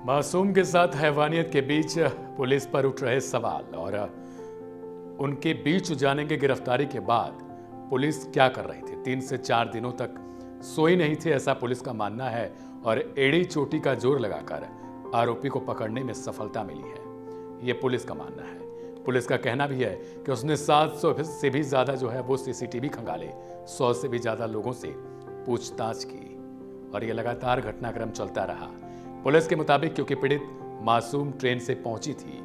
मासूम के साथ हैवानियत के बीच पुलिस पर उठ रहे सवाल और उनके बीच जाने की गिरफ्तारी के बाद पुलिस क्या कर रही थी। 3 से 4 दिनों तक सोई नहीं थी, ऐसा पुलिस का मानना है और एड़ी चोटी का जोर लगाकर आरोपी को पकड़ने में सफलता मिली है, ये पुलिस का मानना है। पुलिस का कहना भी है कि उसने 700 से भी ज्यादा जो है वो सीसीटीवी खंगाले, 100 से भी ज्यादा लोगों से पूछताछ की और ये लगातार घटनाक्रम चलता रहा। पुलिस के मुताबिक क्योंकि पीड़ित मासूम ट्रेन से पहुंची थी,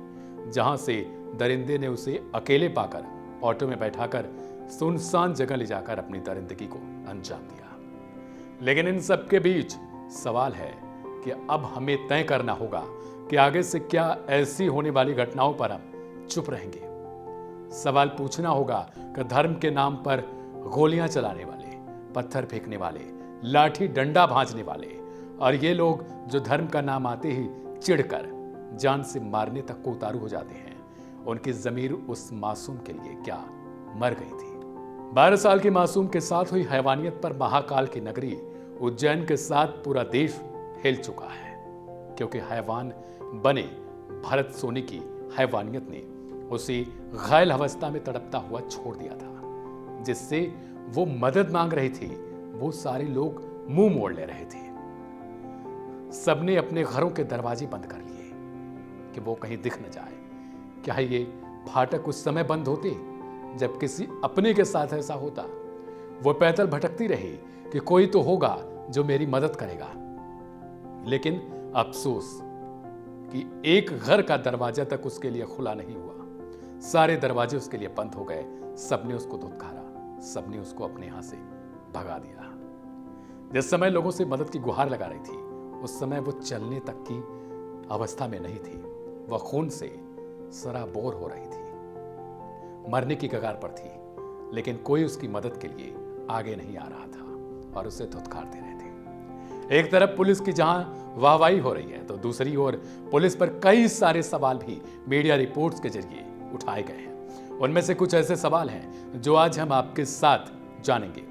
जहां से दरिंदे ने उसे अकेले पाकर ऑटो में बैठाकर सुनसान जगह ले जाकर अपनी दरिंदगी को अंजाम दिया। लेकिन इन सब के बीच सवाल है कि अब हमें तय करना होगा कि आगे से क्या ऐसी होने वाली घटनाओं पर हम चुप रहेंगे। सवाल पूछना होगा कि धर्म के नाम पर गोलियां चलाने वाले, पत्थर फेंकने वाले, लाठी डंडा भांजने वाले और ये लोग जो धर्म का नाम आते ही चिढ़कर जान से मारने तक को उतारू हो जाते हैं, उनकी जमीर उस मासूम के लिए क्या मर गई थी। 12 साल की मासूम के साथ हुई हैवानियत पर महाकाल की नगरी उज्जैन के साथ पूरा देश हिल चुका है, क्योंकि हैवान बने भरत सोनी की हैवानियत ने उसे घायल अवस्था में तड़पता हुआ छोड़ दिया था। जिससे वो मदद मांग रही थी, वो सारे लोग मुंह मोड़ ले रहे थे। सबने अपने घरों के दरवाजे बंद कर लिए कि वो कहीं दिख न जाए। क्या ये फाटक उस समय बंद होते जब किसी अपने के साथ ऐसा होता? वो पैदल भटकती रही कि कोई तो होगा जो मेरी मदद करेगा। लेकिन अफसोस कि एक घर का दरवाजा तक उसके लिए खुला नहीं हुआ। सारे दरवाजे उसके लिए बंद हो गए। सबने उसको धुतकारा, सबने उसको अपने यहां से भगा दिया। जिस समय लोगों से मदद की गुहार लगा रही थी, उस समय वो चलने तक की अवस्था में नहीं थी। वह खून से सराबोर हो रही थी, मरने की कगार पर थी, लेकिन कोई उसकी मदद के लिए आगे नहीं आ रहा था और उसे धुतकारते रहे थे। एक तरफ पुलिस की जहां वाहवाही हो रही है, तो दूसरी ओर पुलिस पर कई सारे सवाल भी मीडिया रिपोर्ट्स के जरिए उठाए गए हैं। उनमें से कुछ ऐसे सवाल हैं जो आज हम आपके साथ जानेंगे।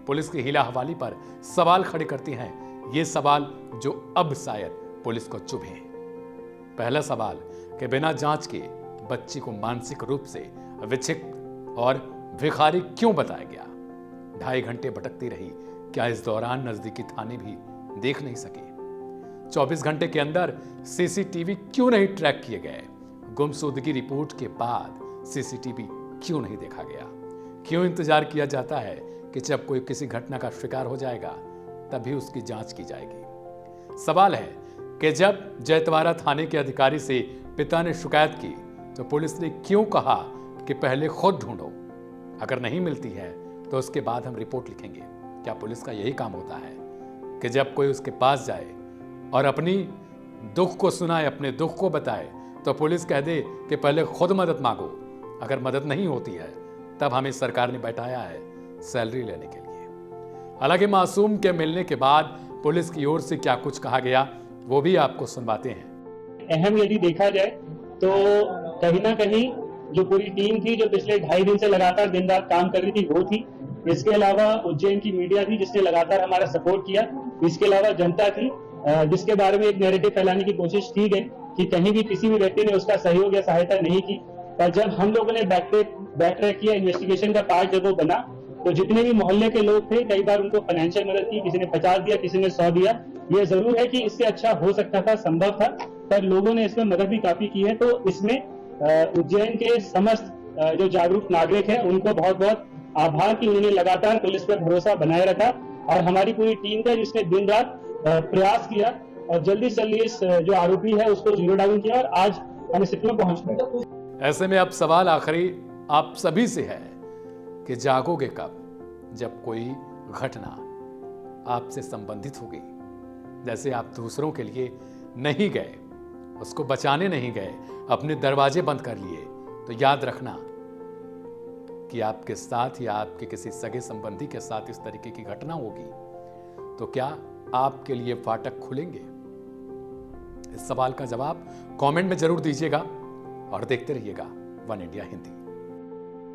पुलिस की हिला हवाली पर सवाल खड़े करते हैं ये सवाल जो अब शायद पुलिस को चुभे। पहला सवाल कि बिना जांच के बच्ची को मानसिक रूप से विक्षिप्त और भिखारी क्यों बताया गया? 2.5 घंटे भटकती रही, क्या इस दौरान नजदीकी थाने भी देख नहीं सके? 24 घंटे के अंदर सीसीटीवी क्यों नहीं ट्रैक किए गए? गुमशुदगी रिपोर्ट के बाद सीसीटीवी क्यों नहीं देखा गया? क्यों इंतजार किया जाता है कि जब कोई किसी घटना का शिकार हो जाएगा तभी उसकी जांच की जाएगी? सवाल है कि जब जैतवाड़ा थाने के अधिकारी से पिता ने शिकायत की तो पुलिस ने क्यों कहा कि पहले खुद ढूंढो, अगर नहीं मिलती है तो उसके बाद हम रिपोर्ट लिखेंगे? क्या पुलिस का यही काम होता है कि जब कोई उसके पास जाए और अपनी दुख को सुनाए, अपने दुख को बताए, तो पुलिस कह दे कि पहले खुद मदद मांगो? अगर मदद नहीं होती है तब हमें सरकार ने बैठाया है सैलरी लेने के लिए। हालांकि मासूम के मिलने के बाद पुलिस की ओर से क्या कुछ कहा गया वो भी आपको सुनवाते हैं। अहम यदि देखा जाए तो कहीं ना कहीं जो पूरी टीम थी, जो पिछले 2.5 दिन से लगातार दिन रात काम कर रही थी, वो थी। इसके अलावा उज्जैन की मीडिया थी जिसने लगातार हमारा सपोर्ट किया। इसके अलावा जनता थी जिसके बारे में एक नैरेटिव फैलाने की कोशिश की गई कि कहीं भी किसी भी व्यक्ति ने उसका सहयोग या सहायता नहीं की। पर जब हम लोगों ने बैक ट्रैक किया, इन्वेस्टिगेशन का पार्ट जब वो बना, तो जितने भी मोहल्ले के लोग थे, कई बार उनको फाइनेंशियल मदद की, किसी ने 50 दिया, किसी ने 100 दिया। ये जरूर है कि इससे अच्छा हो सकता था, संभव था, पर लोगों ने इसमें मदद भी काफी की है। तो इसमें उज्जैन के समस्त जो जागरूक नागरिक हैं उनको बहुत बहुत आभार कि उन्होंने लगातार पुलिस पर भरोसा बनाए रखा और हमारी पूरी टीम का जिसने दिन रात प्रयास किया और जल्दी से जल्दी इस जो आरोपी है उसको जीरो डाउन किया और आज हम इस स्थिति में पहुंच गए। ऐसे में अब सवाल आखिरी आप सभी से है कि जागोगे कब, जब कोई घटना आपसे संबंधित होगी? जैसे आप दूसरों के लिए नहीं गए, उसको बचाने नहीं गए, अपने दरवाजे बंद कर लिए, तो याद रखना कि आपके साथ या आपके किसी सगे संबंधी के साथ इस तरीके की घटना होगी तो क्या आपके लिए फाटक खुलेंगे? इस सवाल का जवाब कमेंट में जरूर दीजिएगा और देखते रहिएगा वन इंडिया हिंदी।